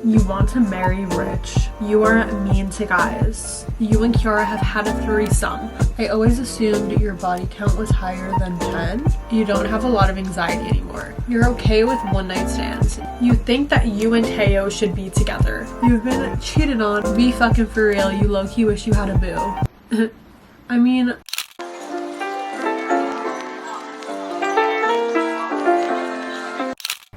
You want to marry rich. You are mean to guys. You and Kiara have had a threesome. I always assumed your body count was higher than 10. You don't have a lot of anxiety anymore. You're okay with one-night stands. You think that you and Teo should be together. You've been cheated on. Be fucking for real. You low-key wish you had a boo. I mean...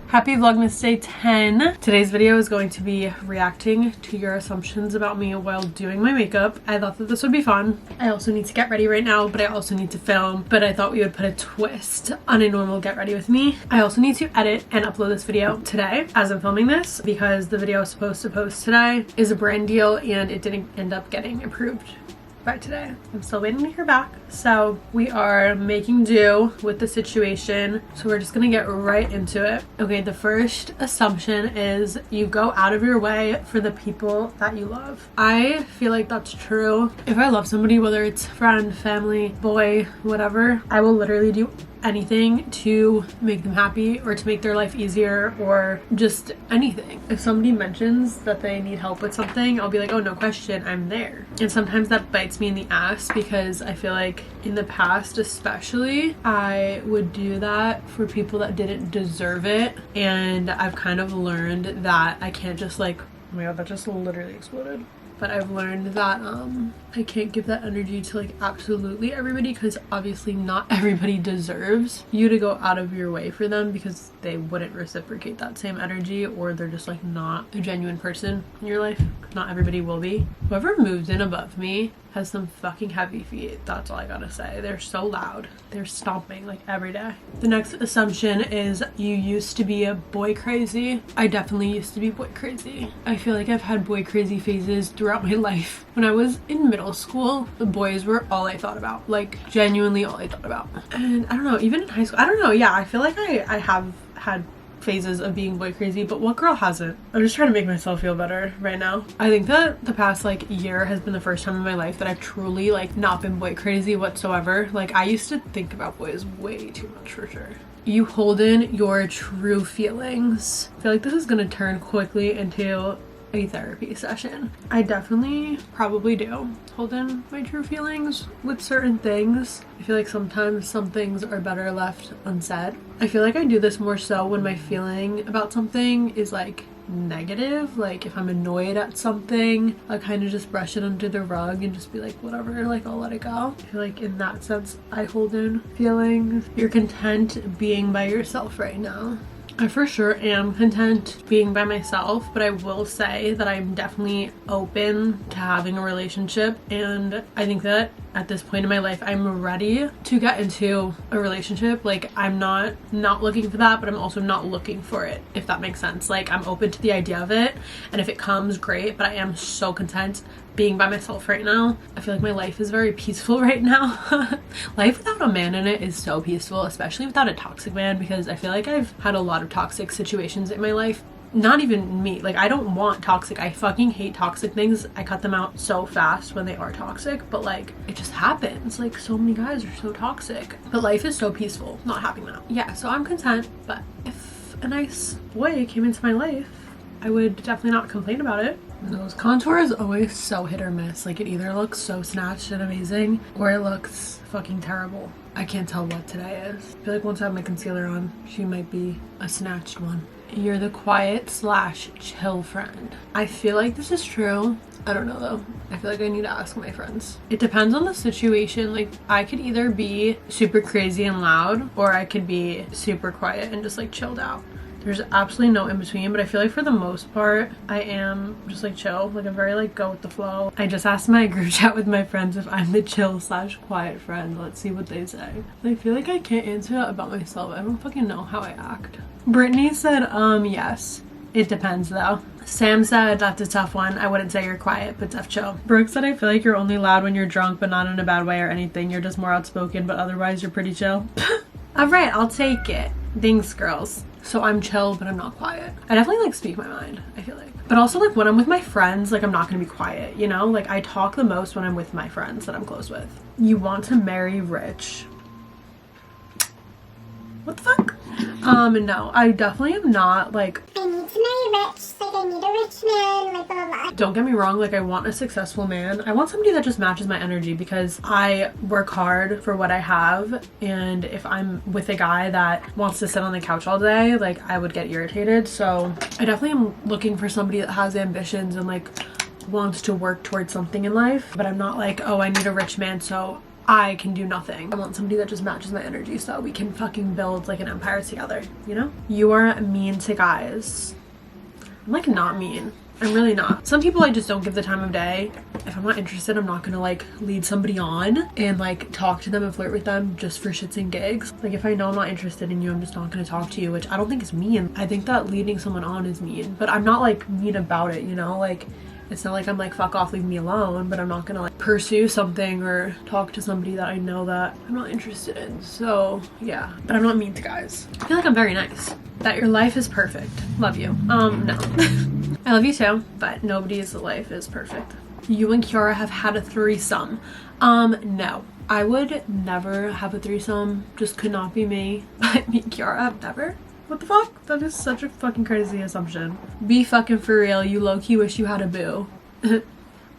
Happy Vlogmas Day 10. Today's video is going to be reacting to your assumptions about me while doing my makeup. I thought that this would be fun. I also need to get ready right now, but I also need to film. But I thought we would put a twist on a normal get ready with me. I also need to edit and upload this video today as I'm filming this because the video I was supposed to post today is a brand deal and it didn't end up getting approved by today. I'm still waiting to hear back. So we are making do with the situation. So we're just gonna get right into it. Okay, the first assumption is you go out of your way for the people that you love. I feel like that's true. If I love somebody, whether it's friend, family, boy, whatever, I will literally do anything to make them happy or to make their life easier or just anything. If somebody mentions that they need help with something, I'll be like, oh, no question, I'm there. And sometimes that bites me in the ass because I feel like in the past especially, I would do that for people that didn't deserve it. And I've kind of learned that I can't just like, oh my god, that just literally exploded. But I've learned that I can't give that energy to like absolutely everybody because obviously not everybody deserves you to go out of your way for them because they wouldn't reciprocate that same energy or they're just like not a genuine person in your life. Not everybody will be. Whoever moves in above me has some fucking heavy feet. That's all I gotta say. They're so loud. They're stomping like every day. The next assumption is you used to be a boy crazy. I definitely used to be boy crazy. I feel like I've had boy crazy phases throughout my life. When I was in middle school, the boys were all I thought about. Like genuinely all I thought about. And I don't know, even in high school, I don't know. Yeah, I feel like I have had phases of being boy crazy, but what girl hasn't? I'm just trying to make myself feel better right now. I think that the past like year has been the first time in my life that I've truly like not been boy crazy whatsoever. Like I used to think about boys way too much for sure. You hold in your true feelings. I feel like this is gonna turn quickly into a therapy session. I definitely probably do hold in my true feelings with certain things. I feel like sometimes some things are better left unsaid. I feel like I do this more so when my feeling about something is like negative. Like if I'm annoyed at something, I kind of just brush it under the rug and just be like whatever, like I'll let it go. I feel like in that sense I hold in feelings. You're content being by yourself right now. I for sure am content being by myself, but I will say that I'm definitely open to having a relationship, and I think that at this point in my life I'm ready to get into a relationship. Like I'm not looking for that, but I'm also not looking for it, if that makes sense. Like I'm open to the idea of it, and if it comes, great, but I am so content being by myself right now. I feel like my life is very peaceful right now. Life without a man in it is so peaceful, especially without a toxic man, because I feel like I've had a lot of toxic situations in my life. Not even me, like I don't want toxic, I fucking hate toxic things. I cut them out so fast when they are toxic, but like it just happens. Like so many guys are so toxic, but life is so peaceful not having that. Yeah, so I'm content, but if a nice boy came into my life, I would definitely not complain about it. Those contour is always so hit or miss. Like it either looks so snatched and amazing or it looks fucking terrible. I can't tell what today is. I feel like once I have my concealer on, she might be a snatched one. You're the quiet / chill friend. I feel like this is true. I don't know though. I feel like I need to ask my friends. It depends on the situation. Like I could either be super crazy and loud or I could be super quiet and just like chilled out. There's absolutely no in between, but I feel like for the most part, I am just like chill. Like I'm very like go with the flow. I just asked my group chat with my friends if I'm the chill / quiet friend. Let's see what they say. I feel like I can't answer that about myself. I don't fucking know how I act. Brittany said, yes. It depends though. Sam said, that's a tough one. I wouldn't say you're quiet, but def chill. Brooke said, I feel like you're only loud when you're drunk, but not in a bad way or anything. You're just more outspoken, but otherwise you're pretty chill. All right, I'll take it. Thanks, girls. So I'm chill, but I'm not quiet. I definitely like speak my mind, I feel like. But also like when I'm with my friends, like I'm not gonna be quiet, you know? Like I talk the most when I'm with my friends that I'm close with. You want to marry rich. What the fuck? No, I definitely am not like, I need to marry rich, like I need a rich man, like blah blah blah. Don't get me wrong, like I want a successful man. I want somebody that just matches my energy because I work hard for what I have, and if I'm with a guy that wants to sit on the couch all day, like I would get irritated. So I definitely am looking for somebody that has ambitions and like wants to work towards something in life, but I'm not like, oh, I need a rich man so I can do nothing. I want somebody that just matches my energy so we can fucking build like an empire together, you know? You are mean to guys. I'm like not mean. I'm really not. Some people I just don't give the time of day. If I'm not interested, I'm not gonna like lead somebody on and like talk to them and flirt with them just for shits and gigs. Like if I know I'm not interested in you, I'm just not gonna talk to you, which I don't think is mean. I think that leading someone on is mean, but I'm not like mean about it, you know? Like it's not like I'm like, fuck off, leave me alone, but I'm not gonna like pursue something or talk to somebody that I know that I'm not interested in. So yeah, but I'm not mean to guys. I feel like I'm very nice. That your life is perfect. Love you. No. I love you too, but nobody's life is perfect. You and Kiara have had a threesome. No. I would never have a threesome. Just could not be me. But me and Kiara have never. What the fuck? That is such a fucking crazy assumption. Be fucking for real. You low-key wish you had a boo.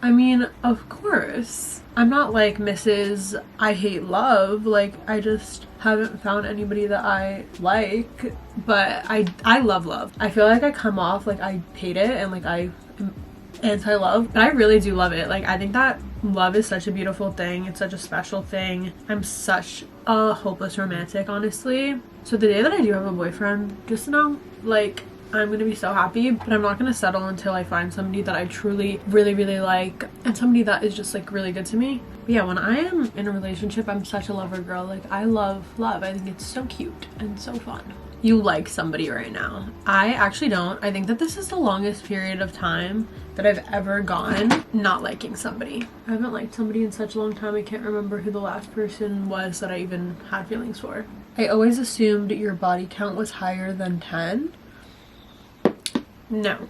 I mean, of course. I'm not like Mrs. I hate love. Like, I just haven't found anybody that I like. But I love love. I feel like I come off like I hate it and like I am anti-love. But I really do love it. Like, I think that love is such a beautiful thing. It's such a special thing. I'm such a hopeless romantic, honestly. So the day that I do have a boyfriend, just know, like, I'm gonna be so happy, but I'm not gonna settle until I find somebody that I truly really like and somebody that is just like really good to me. But yeah, when I am in a relationship, I'm such a lover girl. Like I love love. I think it's so cute and so fun. You like somebody right now. I actually don't. I think that this is the longest period of time that I've ever gone not liking somebody. I haven't liked somebody in such a long time. I can't remember who the last person was that I even had feelings for. I always assumed your body count was higher than 10. No,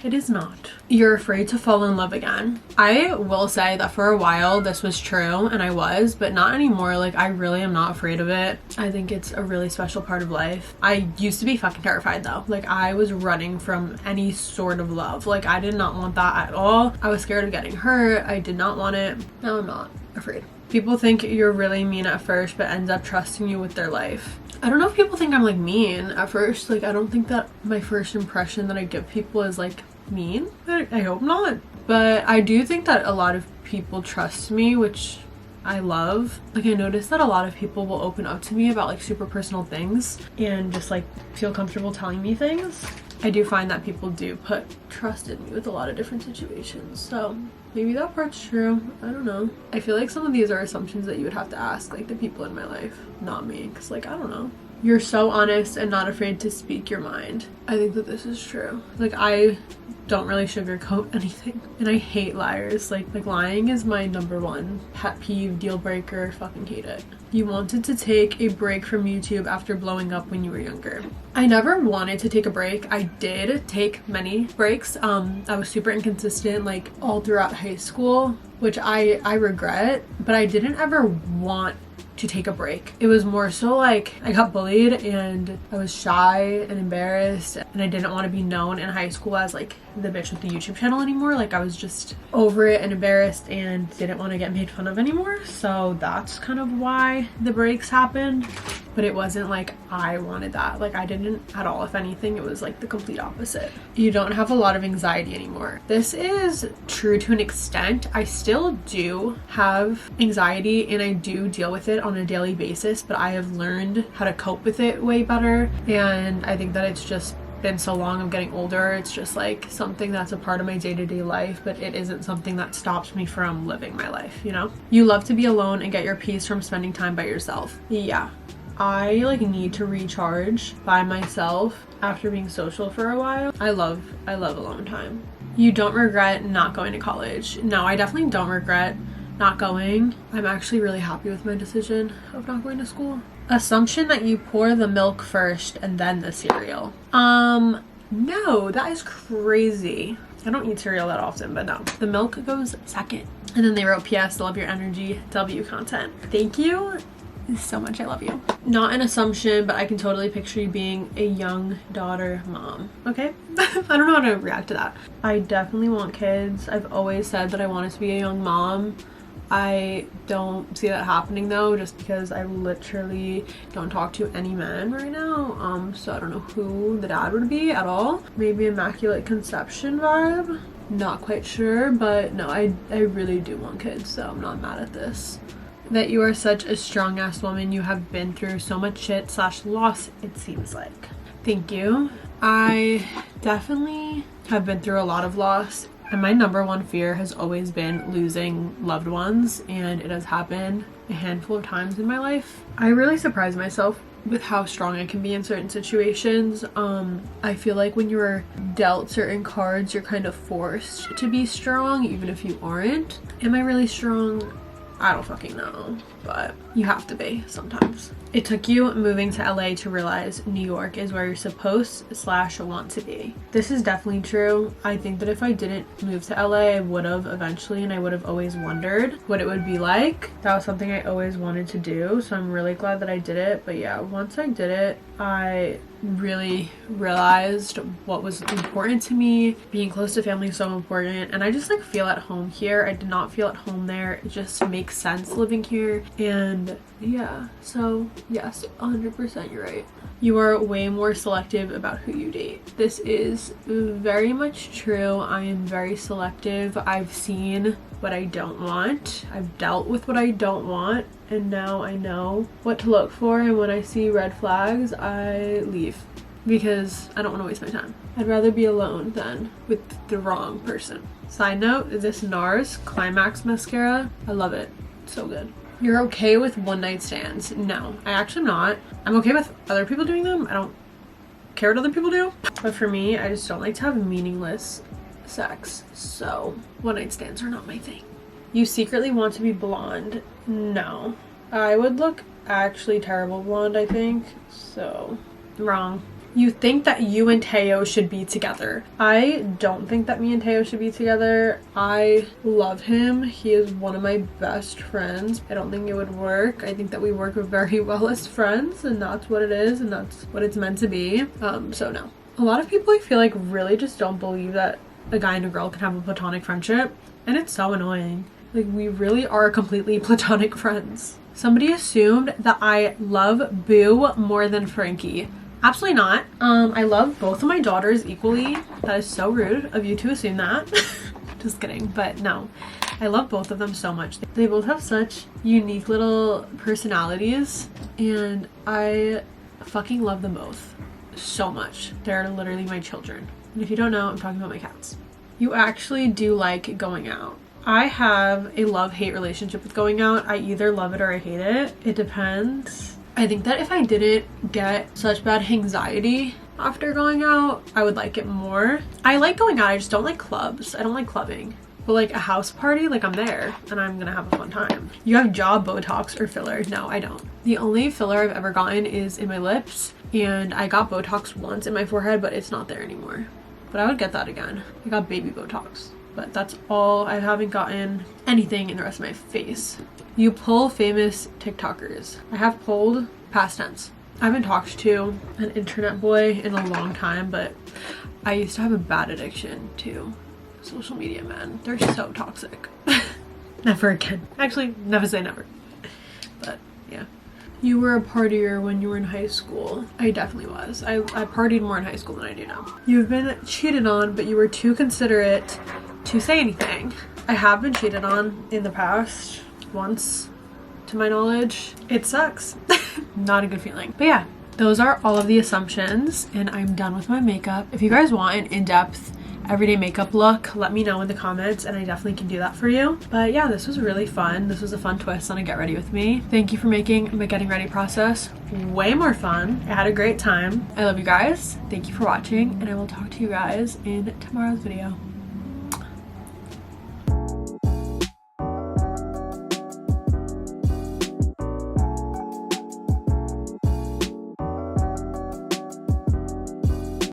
it is not. You're afraid to fall in love again. I will say that for a while this was true and I was, but not anymore. Like I really am not afraid of it. I think it's a really special part of life. I used to be fucking terrified though. Like I was running from any sort of love. Like I did not want that at all. I was scared of getting hurt. I did not want it. Now I'm not afraid. People think you're really mean at first, but ends up trusting you with their life. I don't know if people think I'm like mean at first. Like I don't think that my first impression that I give people is like mean. I hope not. But I do think that a lot of people trust me, which I love. Like I noticed that a lot of people will open up to me about like super personal things and just like feel comfortable telling me things. I do find that people do put trust in me with a lot of different situations. So maybe that part's true. I don't know. I feel like some of these are assumptions that you would have to ask like the people in my life, not me. Because like, I don't know. You're so honest and not afraid to speak your mind. I think that this is true. Like I don't really sugarcoat anything. And I hate liars. Like lying is my #1 pet peeve, deal breaker. Fucking hate it. You wanted to take a break from YouTube after blowing up when you were younger. I never wanted to take a break. I did take many breaks. I was super inconsistent like all throughout high school, which I regret, but I didn't ever want to take a break. It was more so like I got bullied and I was shy and embarrassed and I didn't want to be known in high school as like the bitch with the YouTube channel anymore. Like I was just over it and embarrassed and didn't want to get made fun of anymore. So that's kind of why the breaks happened. But it wasn't like I wanted that. Like I didn't at all. If anything, it was like the complete opposite. You don't have a lot of anxiety anymore. This is true to an extent. I still do have anxiety and I do deal with it on a daily basis, but I have learned how to cope with it way better. And I think that it's just been so long of getting older. It's just like something that's a part of my day-to-day life, but it isn't something that stops me from living my life, you know? You love to be alone and get your peace from spending time by yourself. Yeah. I like need to recharge by myself after being social for a while. I love alone time. You don't regret not going to college. No, I definitely don't regret not going. I'm actually really happy with my decision of not going to school. Assumption that you pour the milk first and then the cereal. No, that is crazy. I don't eat cereal that often, but no. The milk goes second. And then they wrote, PS, love your energy, W content. Thank you. so much. I love you. Not an assumption, but I can totally picture you being a young daughter mom. Okay? I don't know how to react to that. I definitely want kids. I've always said that I wanted to be a young mom. I don't see that happening though, just because I literally don't talk to any men right now. So I don't know who the dad would be at all. Maybe Immaculate Conception vibe. Not quite sure, but no, I really do want kids, so I'm not mad at this. That you are such a strong ass woman. You have been through so much shit / loss, it seems like. Thank you. I definitely have been through a lot of loss, and my number one fear has always been losing loved ones, and it has happened a handful of times in my life. I really surprise myself with how strong I can be in certain situations. I feel like when you're dealt certain cards, you're kind of forced to be strong even if you aren't. Am I really strong? I don't fucking know, but you have to be sometimes. It took you moving to LA to realize New York is where you're supposed / want to be. This is definitely true. I think that if I didn't move to LA, I would have eventually, and I would have always wondered what it would be like. That was something I always wanted to do, so I'm really glad that I did it. But yeah, once I did it, I really realized what was important to me. Being close to family is so important, and I just like feel at home here. I did not feel at home there. It just makes sense living here, and yeah, so yes, 100% you're right. You are way more selective about who you date. This is very much true. I am very selective. I've seen what I don't want. I've dealt with what I don't want, and now I know what to look for, and when I see red flags, I leave because I don't want to waste my time. I'd rather be alone than with the wrong person. Side note, this NARS Climax mascara, I love it. It's so good. You're okay with one night stands? No, I actually am not. I'm okay with other people doing them. I don't care what other people do. But for me, I just don't like to have meaningless sex. So one night stands are not my thing. You secretly want to be blonde? No. I would look actually terrible blonde, I think. So wrong. You think that you and Teo should be together. I don't think that me and Teo should be together. I love him. He is one of my best friends. I don't think it would work. I think that we work very well as friends, and that's what it is, and that's what it's meant to be. So no. A lot of people, I feel like, really just don't believe that a guy and a girl can have a platonic friendship, and it's so annoying. Like, we really are completely platonic friends. Somebody assumed that I love Boo more than Frankie. Absolutely not. I love both of my daughters equally. That is so rude of you to assume that. Just kidding, but no. I love both of them so much. They both have such unique little personalities, and I fucking love them both so much. They're literally my children. And if you don't know, I'm talking about my cats. You actually do like going out. I have a love-hate relationship with going out. I either love it or I hate it. It depends. I think that if I didn't get such bad anxiety after going out, I would like it more. I like going out, I just don't like clubs. I don't like clubbing. But like a house party, like I'm there and I'm gonna have a fun time. You have jaw Botox or filler? No, I don't. The only filler I've ever gotten is in my lips, and I got Botox once in my forehead, but it's not there anymore. But I would get that again. I got baby Botox, but that's all. I haven't gotten anything in the rest of my face. You pull famous TikTokers. I have pulled, past tense. I haven't talked to an internet boy in a long time, but I used to have a bad addiction to social media men. They're so toxic. Never again. Actually, never say never. But yeah. You were a partier when you were in high school. I definitely was. I partied more in high school than I do now. You've been cheated on, but you were too considerate to say anything. I have been cheated on in the past. Once, to my knowledge. It sucks. Not a good feeling. But yeah, those are all of the assumptions, and I'm done with my makeup. If you guys want an in-depth everyday makeup look, let me know in the comments, and I definitely can do that for you. But yeah, this was really fun. This was a fun twist on a get ready with me. Thank you for making my getting ready process way more fun. I had a great time. I love you guys. Thank you for watching, and I will talk to you guys in tomorrow's video.